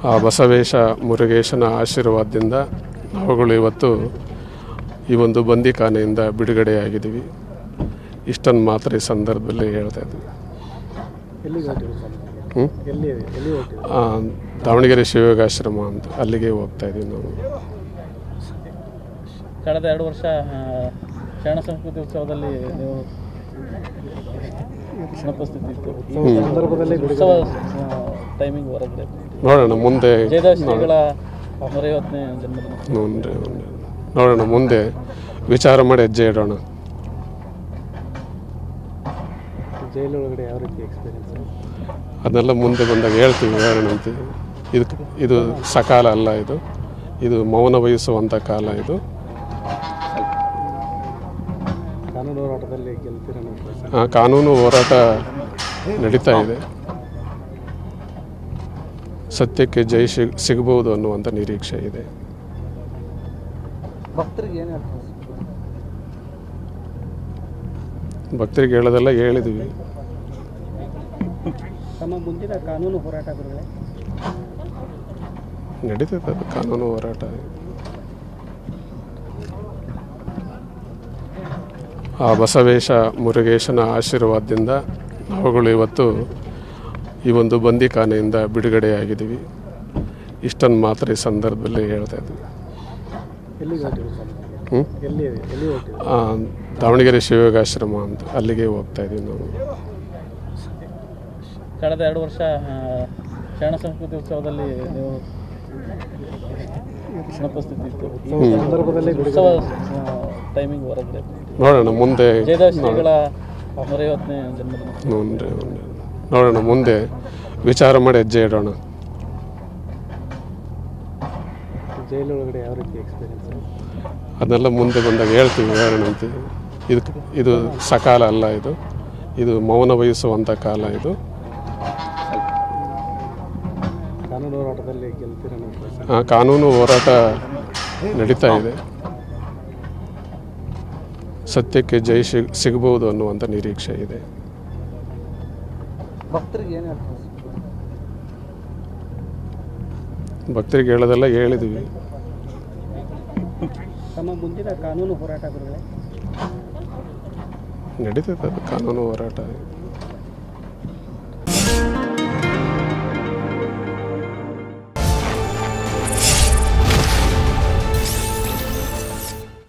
ಆ ಬಸವೇಶ ಮುರುಗೇಶನ ಆಶೀರ್ವಾದದಿಂದ ನಾವುಗಳು ಇವತ್ತು ಈ ಒಂದು ಬಂದಿಖಾನೆಯಿಂದ ಬಿಡುಗಡೆಯಾಗಿದ್ದೀವಿ. ಇಷ್ಟನ್ನು ಮಾತ್ರ ಈ ಸಂದರ್ಭದಲ್ಲಿ ಹೇಳ್ತಾ ಇದ್ವಿ. ದಾವಣಗೆರೆ ಶಿವಯೋಗಾಶ್ರಮ ಅಂತ ಅಲ್ಲಿಗೆ ಹೋಗ್ತಾ ಇದ್ದೀವಿ ನಾವು. ಕಳೆದ 2 ವರ್ಷ ಶರಣ ಸಂಸ್ಕೃತಿ ಉತ್ಸವದಲ್ಲಿ ನೀವು ಉಪಸ್ಥಿತಿ ಇತ್ತು. ಉತ್ಸವ ಟೈಮಿಂಗ್ ಹೊರಗಡೆ ನೋಡೋಣ ಮುಂದೆ ಜಯದಾಸರಿಗಳ 150ನೇ ಜನ್ಮದಿನ ನೋಡೋಣ ಮುಂದೆ ವಿಚಾರ ಮಾಡಿ ಹೆಜ್ಜೆ ಇಡೋಣ. ಜೈಲೊಳಗಡೆ ಯಾವ ರೀತಿ ಎಕ್ಸ್ಪೀರಿಯನ್ಸ್ ಅದನ್ನೆಲ್ಲ ಮುಂದೆ ಬಂದಾಗ ಹೇಳ್ತೀವಿ, ಹೇಳೋಣ ಅಂತ. ಇದು ಸಕಾಲ ಅಲ್ಲ, ಇದು ಮೌನ ವಹಿಸುವಂಥ ಕಾಲ. ಇದು ಕಾನೂನು ಹೋರಾಟದಲ್ಲಿ ಗೆಲ್ತೀರ? ಕಾನೂನು ಹೋರಾಟ ನಡೀತಾ ಇದೆ. ಸತ್ಯಕ್ಕೆ ಜಯ ಸಿಗಬಹುದು ಅನ್ನುವಂಥ ನಿರೀಕ್ಷೆ ಇದೆ. ಭಕ್ತರಿಗೆ ಹೇಳೋದೆಲ್ಲ ಹೇಳಿದ್ವಿ. ತಮ್ಮ ಮುಂದಿನ ಕಾನೂನು ಹೋರಾಟಗಳು ನಡೀತದೆ. ಅದು ಕಾನೂನು ಹೋರಾಟ. ಆ ಬಸವೇಶ ಮುರುಗೇಶನ ಆಶೀರ್ವಾದದಿಂದ ನಾವುಗಳು ಇವತ್ತು ಈ ಒಂದು ಬಂದಿಖಾನೆಯಿಂದ ಬಿಡುಗಡೆಯಾಗಿದ್ದೀವಿ. ಇಷ್ಟನ್ನು ಮಾತ್ರ ಈ ಸಂದರ್ಭದಲ್ಲಿ ಹೇಳ್ತಾ ಇದ್ವಿ. ದಾವಣಗೆರೆ ಶಿವಯೋಗಾಶ್ರಮ ಅಂತ ಅಲ್ಲಿಗೆ ಹೋಗ್ತಾ ಇದ್ದೀವಿ ನಾವು. ಕಳೆದ 2 ವರ್ಷ ಶರಣ ಸಂಸ್ಕೃತಿ ಉತ್ಸವದಲ್ಲಿ ನೀವು ಉಪಸ್ಥಿತಿ ಇತ್ತು. ಉತ್ಸವ ಟೈಮಿಂಗ್ ಹೊರಗಡೆ ನೋಡೋಣ ಮುಂದೆ ಜಯದಾಸರಿಗಳ 150ನೇ ಜನ್ಮದಿನ ನೋಡೋಣ ಮುಂದೆ ವಿಚಾರ ಮಾಡಿ ಹೆಜ್ಜೆ ಇಡೋಣ. ಜೈಲೊಳಗಡೆ ಯಾವ ರೀತಿ ಎಕ್ಸ್ಪೀರಿಯನ್ಸ್ ಅದನ್ನೆಲ್ಲ ಮುಂದೆ ಬಂದಾಗ ಹೇಳ್ತೀವಿ, ಹೇಳೋಣ ಅಂತ. ಇದು ಸಕಾಲ ಅಲ್ಲ, ಇದು ಮೌನ ವಹಿಸುವಂಥ ಕಾಲ. ಇದು ಕಾನೂನು ಹೋರಾಟದಲ್ಲಿ ಗೆಲ್ತೀರ? ಕಾನೂನು ಹೋರಾಟ ನಡೀತಾ ಇದೆ. ಸತ್ಯಕ್ಕೆ ಜಯ ಸಿಗಬಹುದು ಅನ್ನುವಂಥ ನಿರೀಕ್ಷೆ ಇದೆ. ಭಕ್ತರಿಗೆ ಹೇಳೋದೆಲ್ಲ ಹೇಳಿದ್ವಿ. ತಮ್ಮ ಮುಂದಿನ ಕಾನೂನು ಹೋರಾಟಗಳು ನಡೀತದೆ. ಅದು ಕಾನೂನು ಹೋರಾಟ.